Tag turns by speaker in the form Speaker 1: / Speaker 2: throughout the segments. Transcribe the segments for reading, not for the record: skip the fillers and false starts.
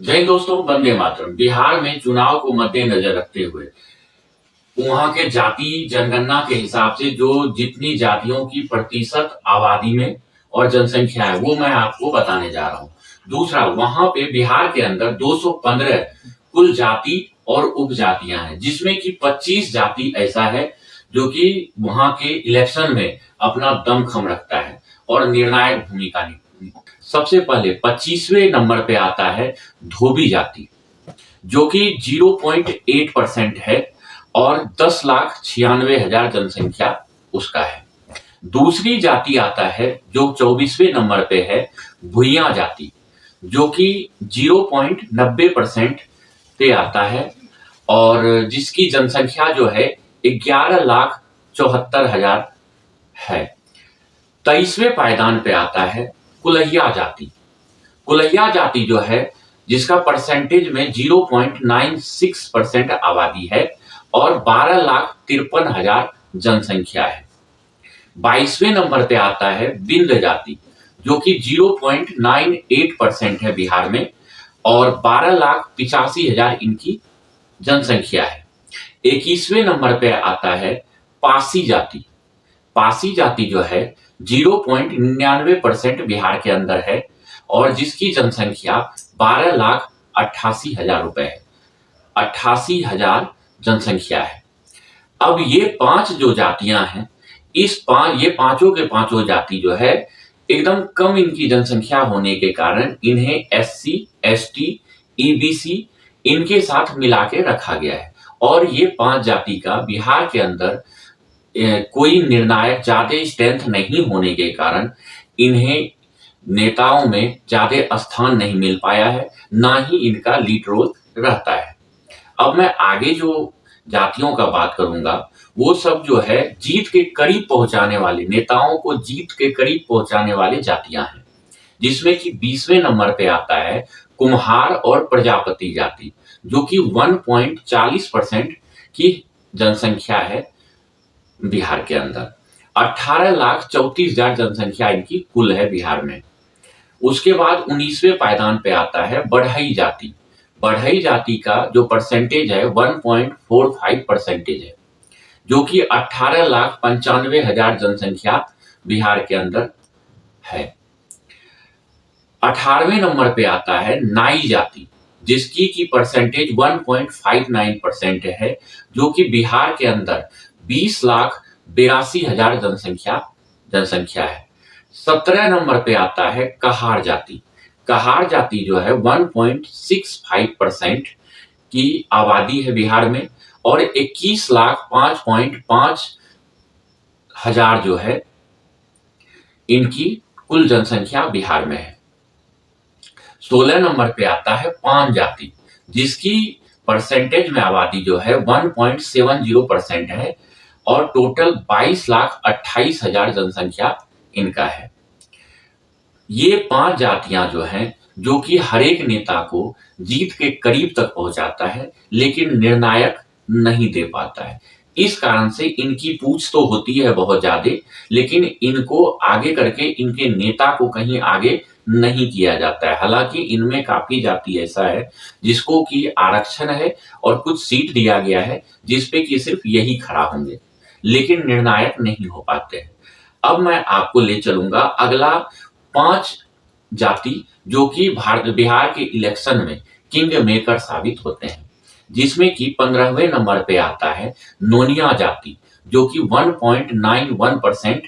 Speaker 1: जय हिंद दोस्तों, वंदे मातरम। बिहार में चुनाव को मद्देनजर रखते हुए वहां के जाति जनगणना के हिसाब से जो जितनी जातियों की प्रतिशत आबादी में और जनसंख्या है वो मैं आपको बताने जा रहा हूँ। दूसरा, वहां पे बिहार के अंदर 215 कुल जाति और उपजातियां हैं, जिसमें कि 25 जाति ऐसा है जो कि वहां के इलेक्शन में अपना दमखम रखता है और निर्णायक भूमिका निभाती है। सबसे पहले 25वें नंबर पे आता है धोबी जाति, जो कि 0.8% है और 10,96,000 जनसंख्या उसका है। दूसरी जाति आता है जो 24वें नंबर पे है भुइयां जाति, जो कि 0.90% पे आता है और जिसकी जनसंख्या जो है 11,74,000 है। 23वें पायदान पे आता है कुलैया जाति। कुलैया जाति जो है जिसका परसेंटेज में 0.96% आबादी है और 12,53,000 जनसंख्या है। 22वें नंबर पे आता है बिंद जाति, जो कि 0.98% है बिहार में और 12,85,000 इनकी जनसंख्या है। 21वें नंबर पे आता है पासी जाति। पासी जाति जो है 0.99% बिहार के अंदर है और जिसकी जनसंख्या 12,88,000 रुपए है। 88,000 जनसंख्या है। अब ये 5 जो जातियां हैं, ये पांचों के पांचों जाति जो है एकदम कम इनकी जनसंख्या होने के कारण इन्हें SC, ST, EBC इनके साथ मिला के रखा गया है और ये 5 जाति का बिहार के अंदर कोई निर्णायक ज्यादा स्ट्रेंथ नहीं होने के कारण इन्हें नेताओं में ज्यादा स्थान नहीं मिल पाया है, ना ही इनका लीड रोल रहता है। अब मैं आगे जो जातियों का बात करूंगा वो सब जो है जीत के करीब पहुंचाने वाले, नेताओं को जीत के करीब पहुंचाने वाले जातियां हैं, जिसमें कि 20वें नंबर पे आता है कुम्हार और प्रजापति जाति, जो कि 1.40% की जनसंख्या है बिहार के अंदर। 18,34,000 जनसंख्या इनकी कुल है बिहार में। उसके बाद 19वें पायदान पे आता है बढ़ई जाति। बढ़ई जाति का जो परसेंटेज है 1.45% है, जो कि 18,95,000 जनसंख्या बिहार के अंदर है। 18वें नंबर पे आता है नाई जाति, जिसकी की परसेंटेज 1.59% है, जो कि बिहार के अंदर 20,82,000 जनसंख्या है। 17 नंबर पे आता है कहार जाति। कहार जाति जो है 1.65% की आबादी है बिहार में और 21,05,500 जो है इनकी कुल जनसंख्या बिहार में है। 16 नंबर पे आता है पान जाति, जिसकी परसेंटेज में आबादी जो है 1.70% है और टोटल 22,28,000 जनसंख्या इनका है। ये 5 जातियां जो हैं, जो कि हर एक नेता को जीत के करीब तक पहुंचाता है लेकिन निर्णायक नहीं दे पाता है। इस कारण से इनकी पूछ तो होती है बहुत ज्यादा, लेकिन इनको आगे करके इनके नेता को कहीं आगे नहीं किया जाता है। हालांकि इनमें काफी जाति ऐसा है जिसको कि आरक्षण है और कुछ सीट दिया गया है जिसपे कि सिर्फ यही खड़ा होंगे, लेकिन निर्णायक नहीं हो पाते हैं। अब मैं आपको ले चलूंगा अगला 5 जाति जो कि बिहार के इलेक्शन में किंग मेकर साबित होते हैं, जिसमें कि 15वें नंबर पे आता है नोनिया जाति, जो कि 1.91%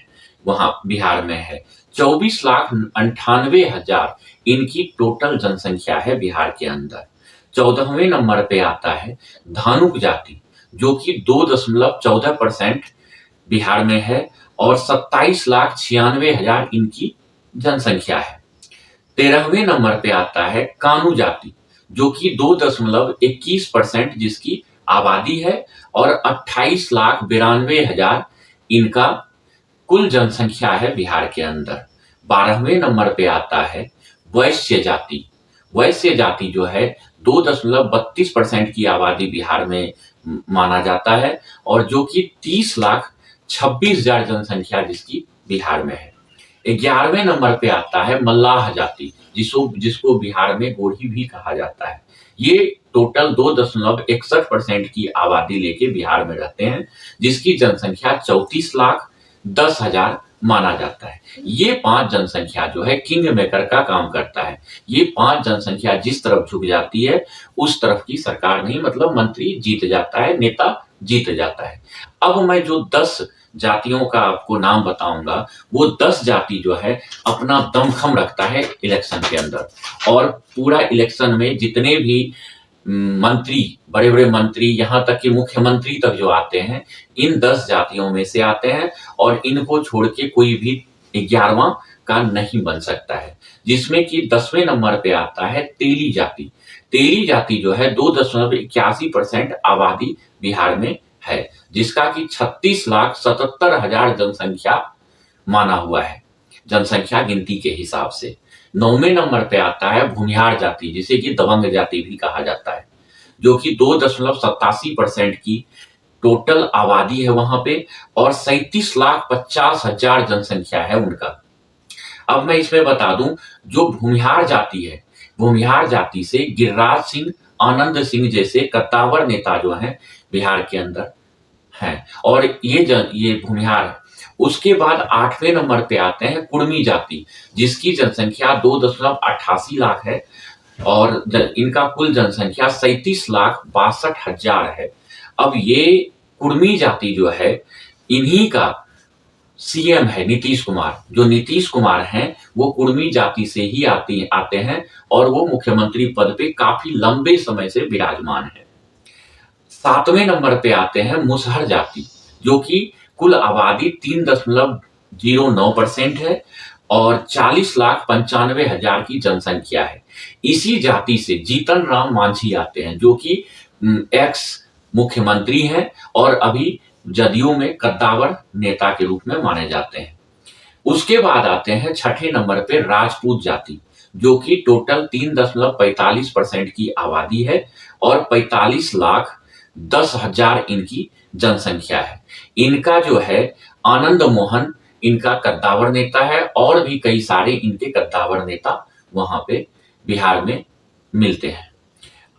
Speaker 1: वहां बिहार में है। 24,98,000 इनकी टोटल जनसंख्या है बिहार के अंदर। 14वें नंबर पे आता है धानुक जाति, जो कि 2.14% बिहार में है और 27,96,000 इनकी जनसंख्या है। 13वें नंबर पे आता है कानू जाति, जो कि 2.21% जिसकी आबादी है और 28,92,000 इनका कुल जनसंख्या है बिहार के अंदर। 12वें नंबर पे आता है वैश्य जाति। वैश्य जाति जो है 2.32% की आबादी बिहार में माना जाता है और जो कि 30,26,000 जनसंख्या जिसकी बिहार में है। 11वें नंबर पे आता है मल्लाह जाति, जिसको बिहार में गोढ़ी भी कहा जाता है। ये टोटल 2.61% की आबादी लेके बिहार में रहते हैं, जिसकी जनसंख्या 34,10,000 माना जाता है। ये 5 जनसंख्या जो है किंग मेकर का काम करता है। ये 5 जनसंख्या जिस तरफ झुक जाती है, उस तरफ की सरकार नहीं, मतलब मंत्री जीत जाता है, नेता जीत जाता है। अब मैं जो 10 जातियों का आपको नाम बताऊंगा, वो 10 जाति जो है अपना दमखम रखता है इलेक्शन के अंदर, और पूरा इलेक्शन में जितने भी मंत्री, बड़े बड़े मंत्री, यहाँ तक कि मुख्यमंत्री तक जो आते हैं, इन 10 जातियों में से आते हैं, और इनको छोड़ के कोई भी 11वां का नहीं बन सकता है। जिसमें कि 10वें नंबर पे आता है तेली जाति। तेली जाति जो है 2.81% आबादी बिहार में है, जिसका कि 36,77,000 जनसंख्या माना हुआ है, जनसंख्या गिनती के हिसाब से। 9वें नंबर पे आता है भूमिहार जाति, जिसे कि दबंग जाति भी कहा जाता है, जो कि 2.87% की टोटल आबादी है वहां पे, और 37,50,000 जनसंख्या है उनका। अब मैं इसमें बता दूं, जो भूमिहार जाति है, भूमिहार जाति से गिरिराज सिंह, आनंद सिंह जैसे कद्दावर नेता जो हैं बिहार के अंदर हैं, और ये भूमिहार। उसके बाद 8वें नंबर पे आते हैं कुर्मी जाति, जिसकी जनसंख्या 2.88 लाख है, और इनका कुल जनसंख्या 37,62,000 है। अब ये कुर्मी जाति जो है, इन्हीं का सीएम है नीतीश कुमार। जो नीतीश कुमार हैं, वो कुर्मी जाति से ही आते हैं, और वो मुख्यमंत्री पद पे काफी लंबे समय से विराजमान है। 7वें नंबर पे आते हैं मुसहर जाति, जो कि कुल आबादी 3.09% है, और 40,95,000 की जनसंख्या है। इसी जाति से जीतन राम मांझी आते हैं, जो कि एक्स मुख्यमंत्री हैं, और अभी जदयू में कद्दावर नेता के रूप में माने जाते हैं। उसके बाद आते हैं 6ठे नंबर पे राजपूत जाति, जो कि टोटल 3.45% की आबादी है, और 45,10,000 इनकी जनसंख्या है। इनका जो है आनंद मोहन इनका कद्दावर नेता है, और भी कई सारे इनके कद्दावर नेता वहां पे बिहार में मिलते हैं।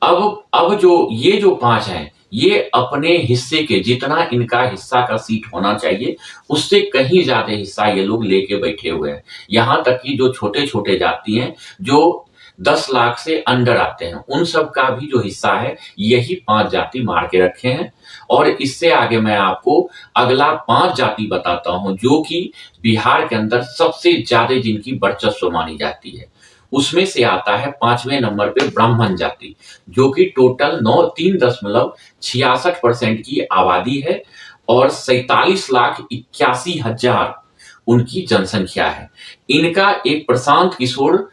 Speaker 1: अब जो 5 हैं, ये अपने हिस्से के, जितना इनका हिस्सा का सीट होना चाहिए, उससे कहीं ज्यादा हिस्सा ये लोग लेके बैठे हुए हैं। यहां तक कि जो छोटे छोटे जाति हैं, जो 10 लाख से अंडर आते हैं, उन सब का भी जो हिस्सा है, यही 5 जाति मार के रखे हैं। और इससे आगे मैं आपको अगला 5 जाति बताता हूं, जो कि बिहार के अंदर सबसे ज्यादा जिनकी वर्चस्व मानी जाती है। उसमें से आता है 5वें नंबर पे ब्राह्मण जाति, जो कि टोटल 3.66% की आबादी है, और 47,81,000 उनकी जनसंख्या है। इनका एक प्रशांत किशोर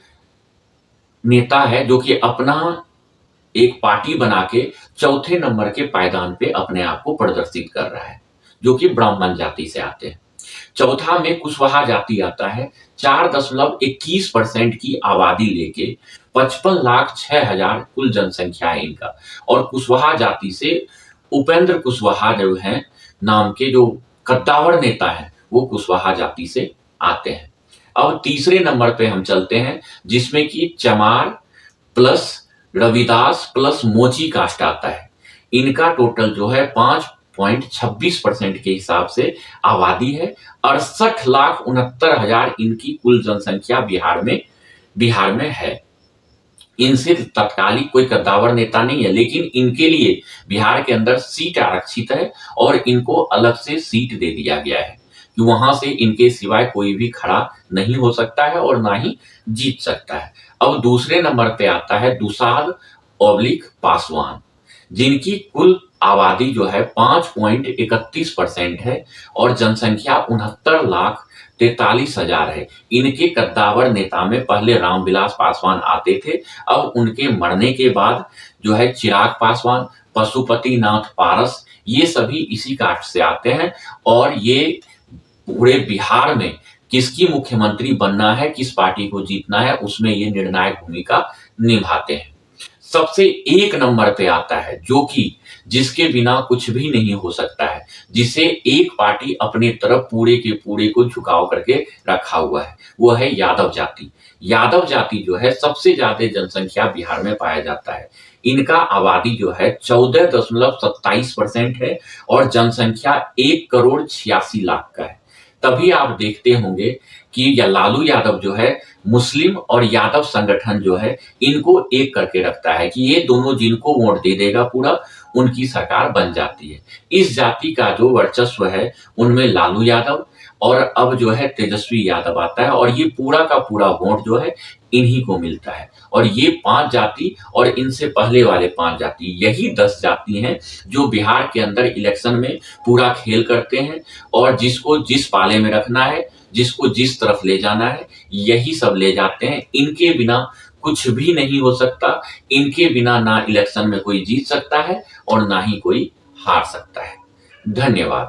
Speaker 1: नेता है, जो कि अपना एक पार्टी बना के 4थे नंबर के पायदान पे अपने आप को प्रदर्शित कर रहा है, जो कि ब्राह्मण जाति से आते हैं। चौथा में कुशवाहा जाति आता है, 4.21% की आबादी लेके 55,06,000 कुल जनसंख्या है इनका, और कुशवाहा जाति से उपेंद्र कुशवाहा जो हैं नाम के जो कद्दावर नेता हैं, वो कुशवाहा जाति से आते हैं। अब तीसरे नंबर पे हम चलते हैं, जिसमें कि चमार प्लस रविदास प्लस मोची कास्ट आता है। इनका टोटल जो है 5.26% के हिसाब से आबादी है, 68,69,000 इनकी कुल जनसंख्या बिहार में है। इनसे तत्कालिक कोई कद्दावर नेता नहीं है, लेकिन इनके लिए बिहार के अंदर सीट आरक्षित है, और इनको अलग से सीट दे दिया गया है कि वहां से इनके सिवाय कोई भी खड़ा नहीं हो सकता है, और ना ही जीत सकता है। अब दूसरे नंबर पे आता है दुसाध ओब्लिक पासवान, जिनकी कुल आबादी जो है 5.31% है, और जनसंख्या 69,43,000 है। इनके कद्दावर नेता में पहले रामविलास पासवान आते थे, अब उनके मरने के बाद जो है चिराग पासवान, पशुपति नाथ पारस, ये सभी इसी कास्ट से आते हैं, और ये पूरे बिहार में किसकी मुख्यमंत्री बनना है, किस पार्टी को जीतना है, उसमें ये निर्णायक भूमिका निभाते हैं। सबसे एक नंबर पे आता है, जो कि जिसके बिना कुछ भी नहीं हो सकता है, जिसे एक पार्टी अपनी तरफ पूरे के पूरे को झुकाव करके रखा हुआ है, वो है यादव जाति। यादव जाति जो है सबसे ज्यादा जनसंख्या बिहार में पाया जाता है। इनका आबादी जो है 14.27% है और जनसंख्या 1,86,00,000 का है। तभी आप देखते होंगे कि या लालू यादव जो है मुस्लिम और यादव संगठन जो है इनको एक करके रखता है कि ये दोनों जिनको वोट दे देगा पूरा उनकी सरकार बन जाती है। इस जाति का जो वर्चस्व है उनमें लालू यादव और अब जो है तेजस्वी यादव आता है और ये पूरा का पूरा वोट जो है इन्हीं को मिलता है। और ये 5 जाति और इनसे पहले वाले 5 जाति, यही 10 जाति हैं जो बिहार के अंदर इलेक्शन में पूरा खेल करते हैं और जिसको जिस पाले में रखना है, जिसको जिस तरफ ले जाना है, यही सब ले जाते हैं। इनके बिना कुछ भी नहीं हो सकता, इनके बिना ना इलेक्शन में कोई जीत सकता है और ना ही कोई हार सकता है। धन्यवाद।